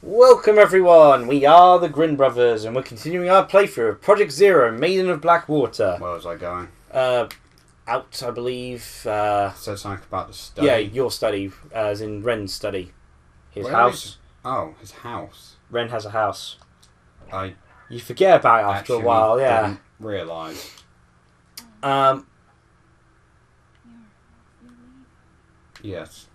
Welcome everyone, we are the Grin brothers and we're continuing our playthrough of Project Zero, Maiden of Blackwater. Where was I going? Out, I believe. So something about the study. Yeah, your study, as in Ren's study. His Where house. Oh, his house. Ren has a house. You forget about it after a while, yeah. Didn't realise. Yes.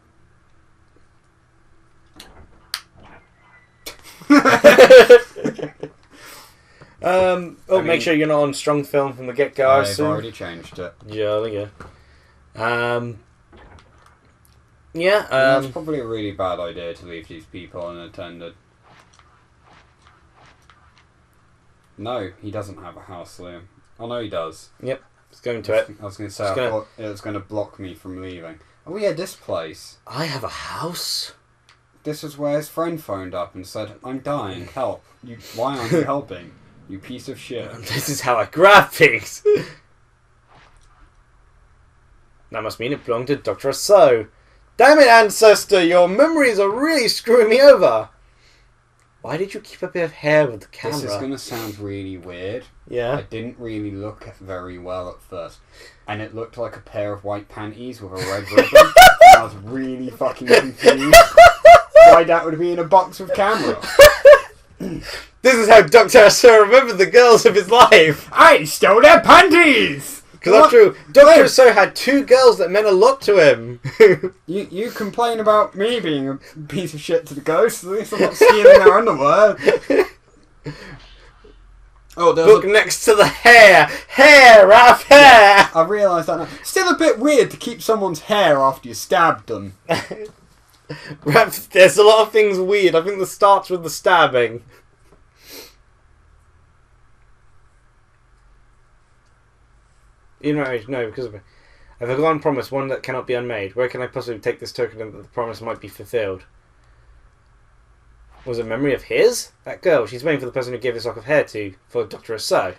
Make sure you're not on strong film from the get-go. I've already changed it. Jolly good. That's probably a really bad idea to leave these people unattended. No, he doesn't have a house, Liam. Oh no, he does. Yep, it's going to it. I was going to say, I thought it was going to block me from leaving. Oh yeah, this place. I have a house? This is where his friend phoned up and said, "I'm dying, help. Why aren't you helping? You piece of shit." This is how I grab things. That must mean it belonged to Dr. Asso. Damn it, Ancestor, your memories are really screwing me over. Why did you keep a bit of hair with the camera? This is going to sound really weird. Yeah. I didn't really look very well at first. And it looked like a pair of white panties with a red ribbon. And I was really fucking confused why that would be in a box with camera. This is how Dr. Asso remembered the girls of his life. I stole their panties! Because after all, Dr. Asso had two girls that meant a lot to him. You complain about me being a piece of shit to the ghosts, at least I'm not stealing their underwear. Oh, look next to the hair! Hair, Raph, hair! I realised that now. Still a bit weird to keep someone's hair after you stabbed them. Raph, there's a lot of things weird. I think this starts with the stabbing. You know, no, because of it. I've forgotten promise, one that cannot be unmade. Where can I possibly take this token that the promise might be fulfilled? Was it a memory of his? That girl, she's waiting for the person who gave this lock of hair to, for Dr. Asso.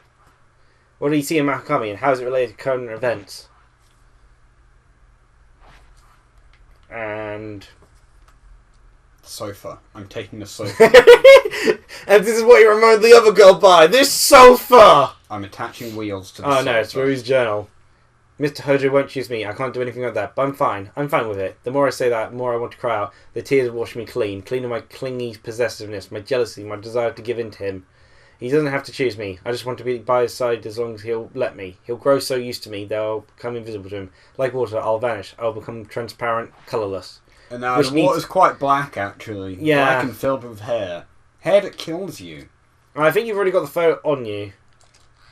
What did he see in Mahakami and how is it related to current events? And... sofa. I'm taking the sofa. And this is what you remembered the other girl by. This sofa! I'm attaching wheels to the sofa. Oh no, it's Rui's journal. Mr. Hojo won't choose me. I can't do anything like that. But I'm fine. I'm fine with it. The more I say that, the more I want to cry out. The tears wash me clean. Clean of my clingy possessiveness, my jealousy, my desire to give in to him. He doesn't have to choose me. I just want to be by his side as long as he'll let me. He'll grow so used to me that I'll become invisible to him. Like water, I'll vanish. I'll become transparent, colourless. And now the water's quite black, actually. Yeah. Black and filled with hair. Hair that kills you. I think you've already got the photo on you.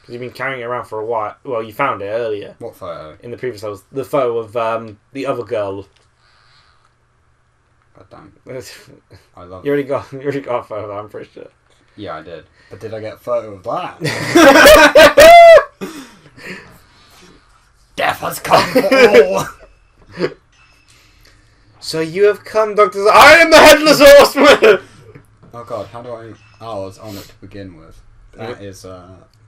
Because you've been carrying it around for a while. Well, you found it earlier. What photo? In the previous levels. The photo of the other girl. God damn. I love you already got a photo of that, I'm pretty sure. Yeah, I did. But did I get a photo of that? Death has come for all! So you have come, Doctor... I am the Headless Horseman! Oh god, how do I... Oh, I was on it to begin with. That is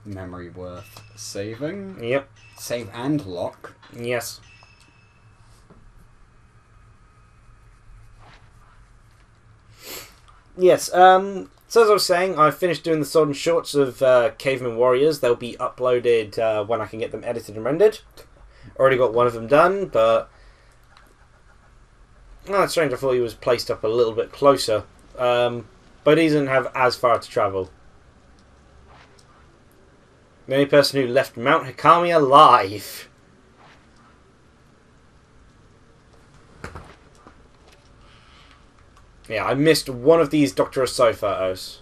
memory worth saving. Yep. Save and lock. Yes. Yes, so as I was saying, I finished doing the Souldin shorts of Caveman Warriors. They'll be uploaded when I can get them edited and rendered. Already got one of them done, but... Oh, that's strange, I thought he was placed up a little bit closer. But he doesn't have as far to travel. The only person who left Mount Hikami alive. Yeah, I missed one of these Dr. Asso photos.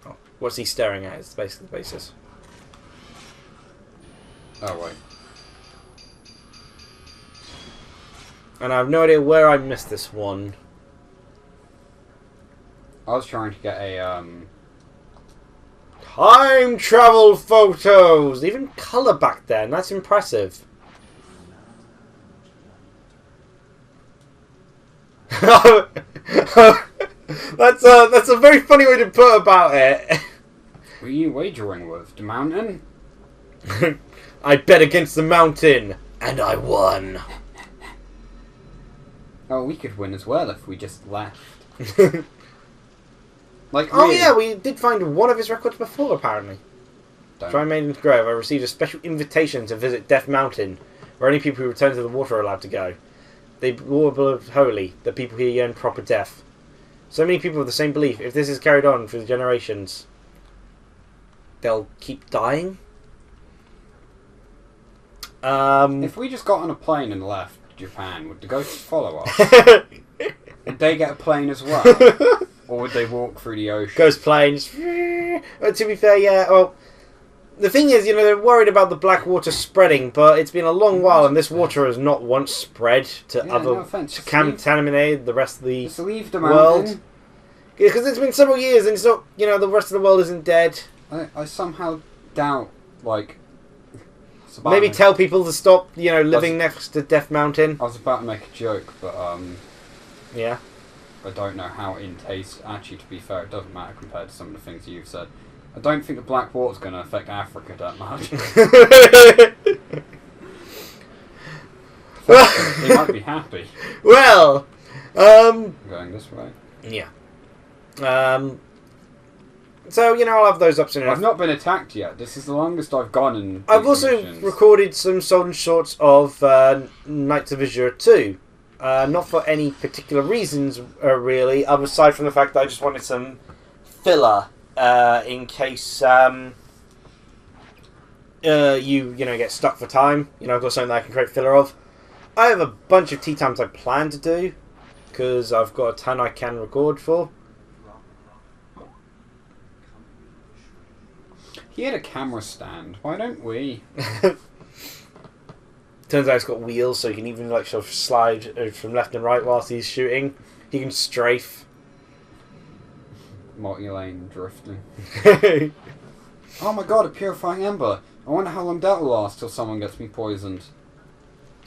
Oh, what's he staring at is basically the basis. Oh, wait. And I have no idea where I missed this one. I was trying to get a, Time travel photos! Even colour back then, that's impressive. That's a very funny way to put about it. Who are you wagering with? The mountain? I bet against the mountain, and I won. Oh, we could win as well if we just left. Like, Oh really? yeah, we did find one of his records before, apparently. Don't. Try Maiden's Grove. I received a special invitation to visit Death Mountain, where only people who return to the water are allowed to go. They all believe holy, that people here yearn proper death. So many people have the same belief. If this is carried on through the generations, they'll keep dying? If we just got on a plane and left Japan, would the ghosts follow us? Would they get a plane as well? Or would they walk through the ocean? Ghost planes. Well, to be fair, yeah, well, the thing is, they're worried about the black water spreading, but it's been a long while, and this water has not once spread to to contaminate the rest of the just leave the world. mountain. Because it's been several years, and it's not, the rest of the world isn't dead. I somehow doubt, like... Maybe tell people to stop, living next to Death Mountain. I was about to make a joke, but, yeah. I don't know how in taste. Actually, to be fair, it doesn't matter compared to some of the things you've said. I don't think the black water's going to affect Africa that much. They might be happy. Well, going this way. Yeah. So, I'll have those ups and downs. I've not been attacked yet. This is the longest I've gone in. I've also recorded some Souldin shorts of Knights of Azure 2. Not for any particular reasons, really, aside from the fact that I just wanted some filler in case you get stuck for time. I've got something that I can create filler of. I have a bunch of tea times I plan to do, because I've got a ton I can record for. He had a camera stand. Why don't we? Turns out it's got wheels, so you can even sort of slide from left and right whilst he's shooting. He can strafe. Multi-lane drifting. Oh my god, a purifying ember. I wonder how long that will last till someone gets me poisoned.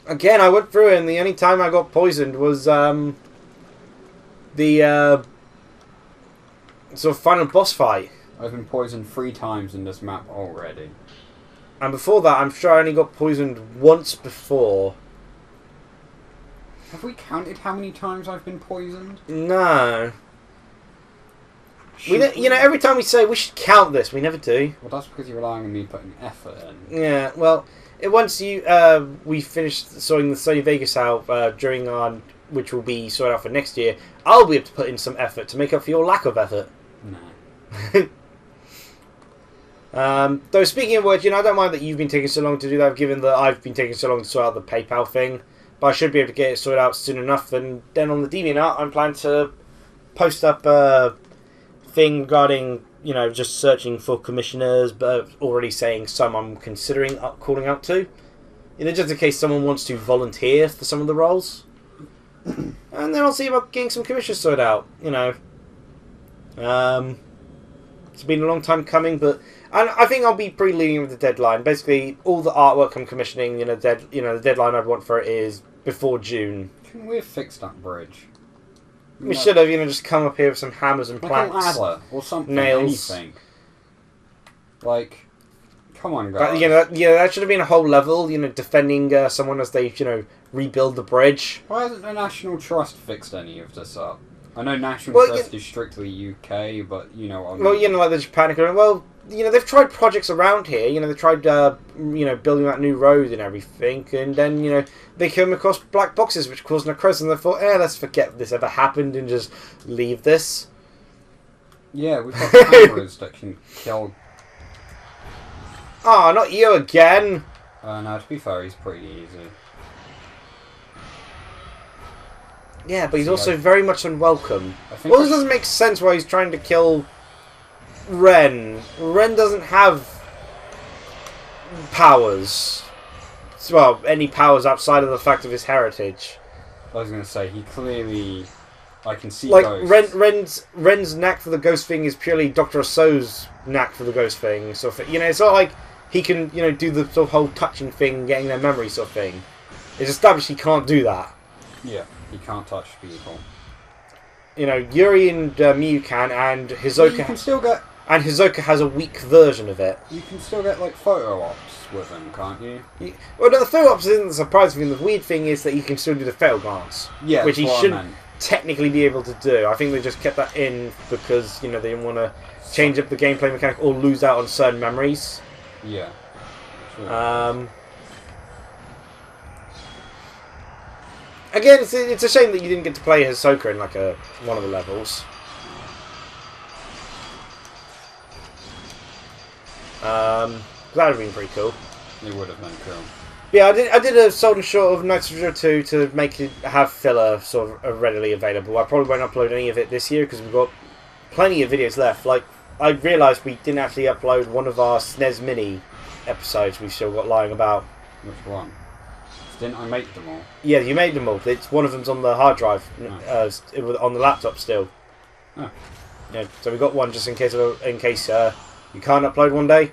Again, I went through it, and the only time I got poisoned was the sort of final boss fight. I've been poisoned 3 times in this map already. And before that, I'm sure I only got poisoned once before. Have we counted how many times I've been poisoned? No. Every time we say we should count this, we never do. Well, that's because you're relying on me putting effort in. Yeah, well, once we finish sorting the Sony Vegas out during our, which will be sorted out for next year, I'll be able to put in some effort to make up for your lack of effort. No. Though speaking of which, I don't mind that you've been taking so long to do that, given that I've been taking so long to sort out the PayPal thing. But I should be able to get it sorted out soon enough. And then on the DeviantArt, I'm planning to post up a thing regarding, just searching for commissioners, but already saying some I'm considering calling out to. Just in case someone wants to volunteer for some of the roles. And then I'll see about getting some commissioners sorted out, It's been a long time coming, but I think I'll be pretty lenient with the deadline. Basically, all the artwork I'm commissioning, the deadline I'd want for it is before June. Couldn't we have fixed that bridge? We should have, just come up here with some hammers and planks, like a ladder or something, nails. anything. Like, come on, guys. That should have been a whole level. Defending someone as they, rebuild the bridge. Why hasn't the National Trust fixed any of this up? I know National Trust is strictly UK, but you know what I mean. Well, like the Japan economy. Well, they've tried projects around here. They've tried, building that new road and everything, and then, they came across black boxes which caused necrosis, and they thought, let's forget this ever happened and just leave this. Yeah, we've got cameras that can kill. Oh, not you again! No, to be fair, he's pretty easy. Yeah, but he's also very much unwelcome. This doesn't make sense why he's trying to kill Ren. Ren doesn't have powers. Well, any powers outside of the fact of his heritage. I was going to say, he clearly... I can see ghosts. Ren's knack for the ghost thing is purely Dr. So's knack for the ghost thing. Sort of, it's not like he can, do the sort of whole touching thing, getting their memory sort of thing. It's established he can't do that. Yeah. He can't touch people. Yuri and Miyu can, and Hisoka. You can still get. And Hisoka has a weak version of it. You can still get photo ops with him, can't you? Well, no, the photo ops isn't the surprising thing. The weird thing is that you can still do the fail glance. Yeah, which he shouldn't. technically be able to do. I think they just kept that in because, you know, they didn't want to change up the gameplay mechanic or lose out on certain memories. Yeah. Sure. Again, it's a shame that you didn't get to play Hisoka in like one of the levels. That would have been pretty cool. It would have been cool. Yeah, I did a Souldin short of Night Soldier 2 to make it have filler sort of readily available. I probably won't upload any of it this year because we've got plenty of videos left. Like, I realised we didn't actually upload one of our SNES Mini episodes we've still got lying about. Which one? Didn't I make them all? Yeah, you made them all. It's one of them's on the hard drive, on the laptop still. Oh. Yeah, so we got one just in case you can't upload one day.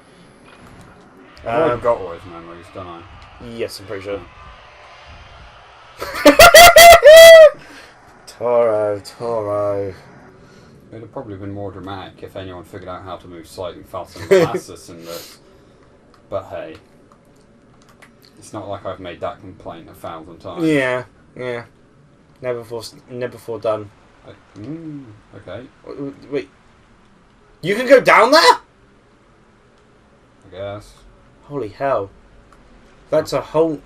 I've already got all his memories, don't I? Yes, I'm pretty sure. Toro. It would have probably been more dramatic if anyone figured out how to move slightly faster than fastest in this. But hey. It's not like I've made that complaint 1,000 times. Yeah. Never before done. Okay. Wait. You can go down there? I guess. Holy hell. That's a whole...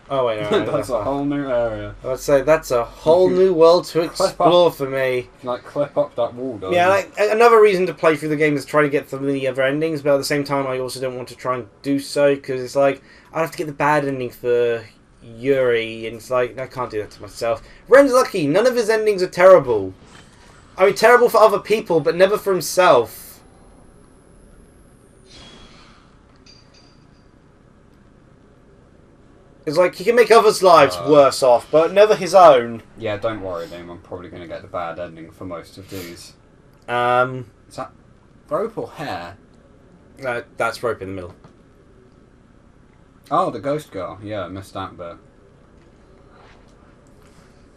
Oh, wait, no. That's a whole new area. I'd say that's a whole new world to explore for me. Like, clip up that wall, don't Yeah, like, another reason to play through the game is try to get some of the other endings, but at the same time, I also don't want to try and do so, because it's like, I have to get the bad ending for Yuri, and it's like, I can't do that to myself. Ren's lucky, none of his endings are terrible. I mean, terrible for other people, but never for himself. It's like, he can make others' lives worse off, but never his own. Yeah, don't worry, Liam. I'm probably going to get the bad ending for most of these. Is that rope or hair? That's rope in the middle. Oh, the ghost girl. Yeah, I missed that bit.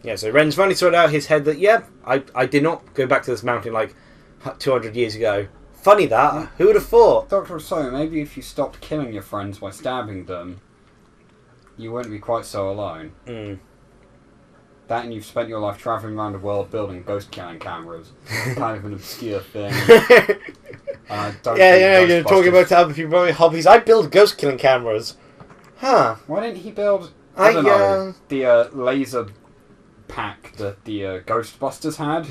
Yeah, so Ren's finally sorted out his head that, yeah, I did not go back to this mountain like 200 years ago. Funny that. Who would have thought? Dr. Rousseau, maybe if you stopped killing your friends by stabbing them, you wouldn't be quite so alone. That and you've spent your life travelling around the world building ghost-killing cameras. Kind of an obscure thing. You're talking about other people's hobbies. I build ghost-killing cameras. Huh. Why didn't he build, I don't know, the laser pack that the Ghostbusters had?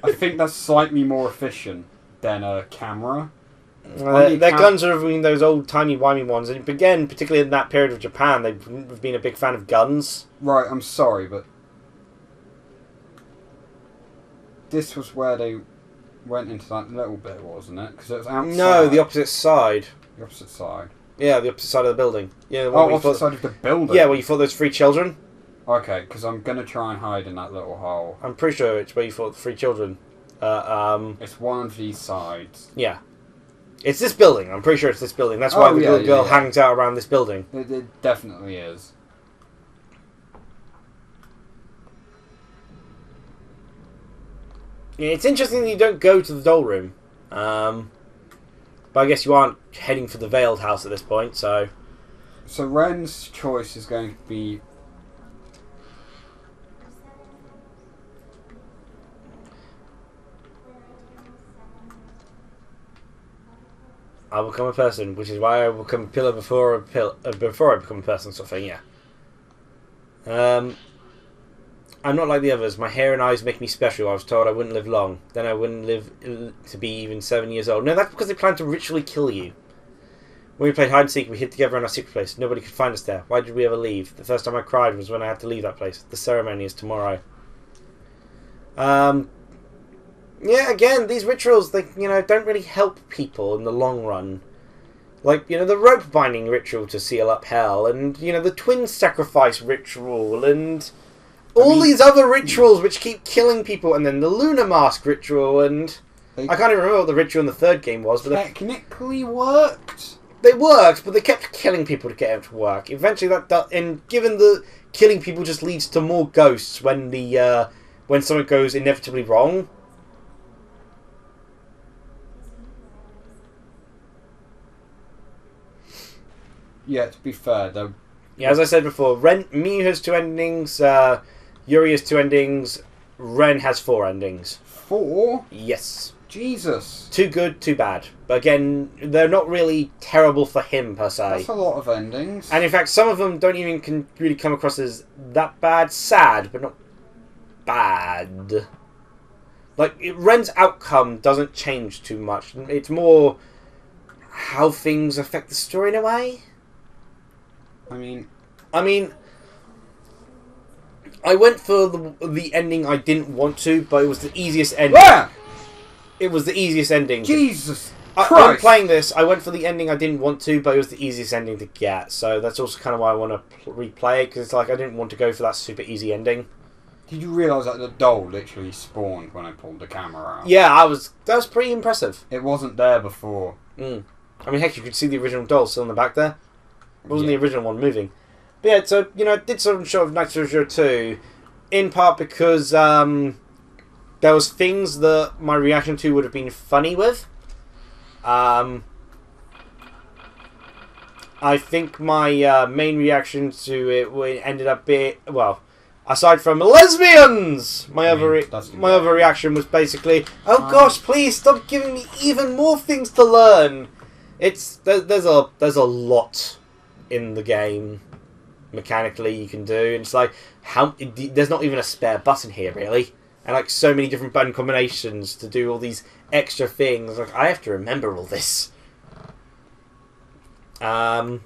I think that's slightly more efficient than a camera. Their guns are those old timey-wimey ones, and again, particularly in that period of Japan, they've been a big fan of guns. Right, I'm sorry, but this was where they went into that little bit, wasn't it? Because it was outside. No, the opposite side. The opposite side? Yeah, the opposite side of the building. Yeah, opposite side of the building? Yeah, where you fought those 3 children. Okay, because I'm going to try and hide in that little hole. I'm pretty sure it's where you fought the 3 children. It's one of these sides. Yeah. It's this building. I'm pretty sure it's this building. That's why the little girl hangs out around this building. It definitely is. Yeah, it's interesting that you don't go to the doll room. But I guess you aren't heading for the Veiled House at this point, so... So Ren's choice is going to be... I will become a person, which is why I will become a pillar before I become a person, sort of thing, yeah. I'm not like the others. My hair and eyes make me special. I was told I wouldn't live long. Then I wouldn't live to be even 7 years old. No, that's because they plan to ritually kill you. When we played hide and seek, we hid together in our secret place. Nobody could find us there. Why did we ever leave? The first time I cried was when I had to leave that place. The ceremony is tomorrow. Yeah, again, these rituals, they, don't really help people in the long run. Like, the rope binding ritual to seal up hell, and, the twin sacrifice ritual, and these other rituals which keep killing people, and then the lunar mask ritual, and... I can't even remember what the ritual in the third game was, but... Technically worked. They worked, but they kept killing people to get them to work. Eventually, and given the killing people just leads to more ghosts when when something goes inevitably wrong... Yeah, to be fair, though. Yeah, as I said before, Miyu has 2 endings, Yuri has 2 endings, Ren has 4 endings. 4? Yes. Jesus. 2 good, 2 bad. But again, they're not really terrible for him, per se. That's a lot of endings. And in fact, some of them don't even really come across as that bad. Sad, but not bad. Like, Ren's outcome doesn't change too much. It's more how things affect the story in a way. I mean, I went for the ending I didn't want to, but it was the easiest ending. Yeah! It was the easiest ending. Jesus Christ! When playing this, I went for the ending I didn't want to, but it was the easiest ending to get. So that's also kind of why I want to replay it, because it's like I didn't want to go for that super easy ending. Did you realise that the doll literally spawned when I pulled the camera out? Yeah, that was pretty impressive. It wasn't there before. I mean, heck, you could see the original doll still in the back there. It wasn't the original one moving. But yeah, so, I did some shot of Night 002, in part because there was things that my reaction to would have been funny with. I think my main reaction to it ended up being, well, aside from lesbians, my other reaction was basically, oh gosh, please stop giving me even more things to learn. There's a lot in the game mechanically you can do, and it's like there's not even a spare button here really, and like so many different button combinations to do all these extra things. Like I have to remember all this. But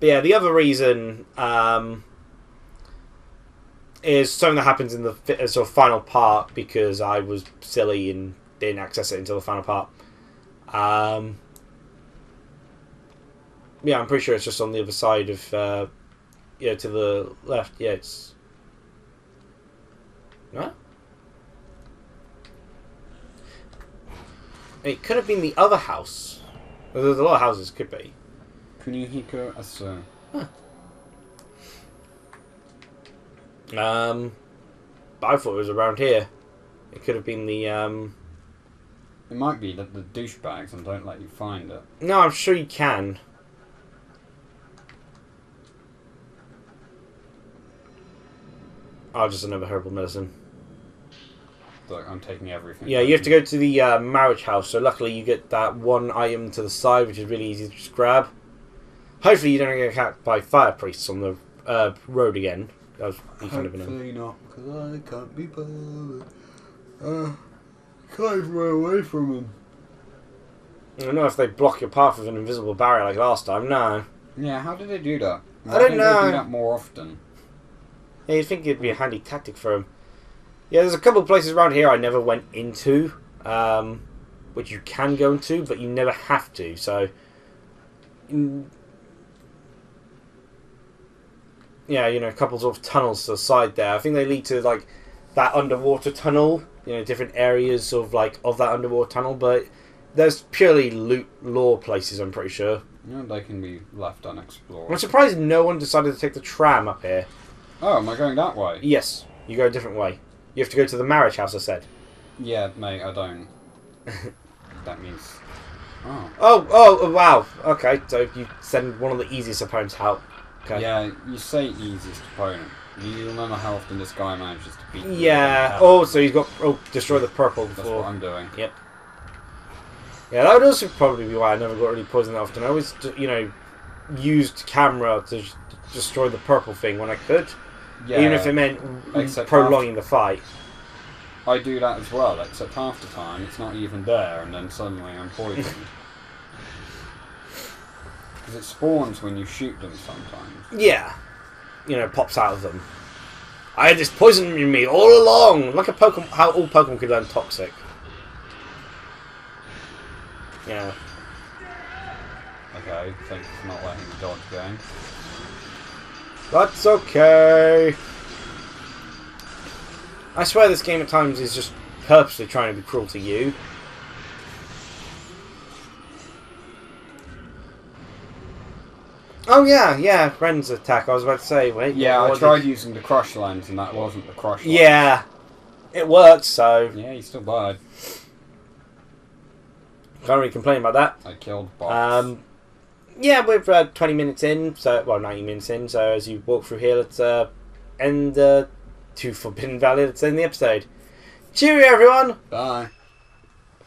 yeah, the other reason is something that happens in the sort of final part, because I was silly and didn't access it until the final part. Yeah, I'm pretty sure it's just on the other side of, yeah, to the left. Yeah, it's... What? It could have been the other house. There's a lot of houses, could be. Kunihiko Asu. Huh. But I thought it was around here. It could have been the, It might be that the douchebags and don't let you find it. No, I'm sure you can. Oh, just another herbal medicine. Look, I'm taking everything. Yeah, you have to go to the marriage house, so luckily you get that one item to the side, which is really easy to just grab. Hopefully you don't get attacked by fire priests on the road again. That was kind of Hopefully not, because I can't be bothered. Can't even run away from them. I don't know if they block your path with an invisible barrier like last time, no. Yeah, how did they do that? I don't know. They do that more often. Yeah, you'd think it'd be a handy tactic for him. Yeah, there's a couple of places around here I never went into, which you can go into, but you never have to, so... Yeah, you know, a couple of tunnels to the side there. I think they lead to, like, that underwater tunnel, you know, different areas of, like, of that underwater tunnel, but there's purely loot lore places, I'm pretty sure. Yeah, they can be left unexplored. I'm surprised no one decided to take the tram up here. Oh, am I going that way? Yes, you go a different way. You have to go to the marriage house, I said. Yeah, mate, I don't. That means... Oh. Oh, wow. Okay, so you send one of the easiest opponents out. Okay. Yeah, you say easiest opponent. You remember how often this guy manages to beat you. Yeah. Oh, so he's got... Oh, destroy the purple before. That's what I'm doing. Yep. Yeah, that would also probably be why I never got really poisoned that often. I always, you know, used camera to destroy the purple thing when I could. Yeah. Even if it meant prolonging the fight. I do that as well, except half the time it's not even there, and then suddenly I'm poisoned. Because it spawns when you shoot them sometimes. Yeah. You know, pops out of them. I had this poison in me all along! Like a Pokemon, how all Pokemon could learn Toxic. Yeah. Okay, thanks for not letting the dodge go. That's okay. I swear this game at times is just purposely trying to be cruel to you. Oh yeah, Ren's attack. I was about to say, wait. Yeah, I tried using the crush lens and that wasn't the crush lens. Yeah, it worked, so... Yeah, you still died. Can't really complain about that. I killed bots. Yeah, we're 20 minutes in, so... Well, 90 minutes in, so as you walk through here, let's end the to Forbidden Valley. That's in the episode. Cheerio, everyone! Bye.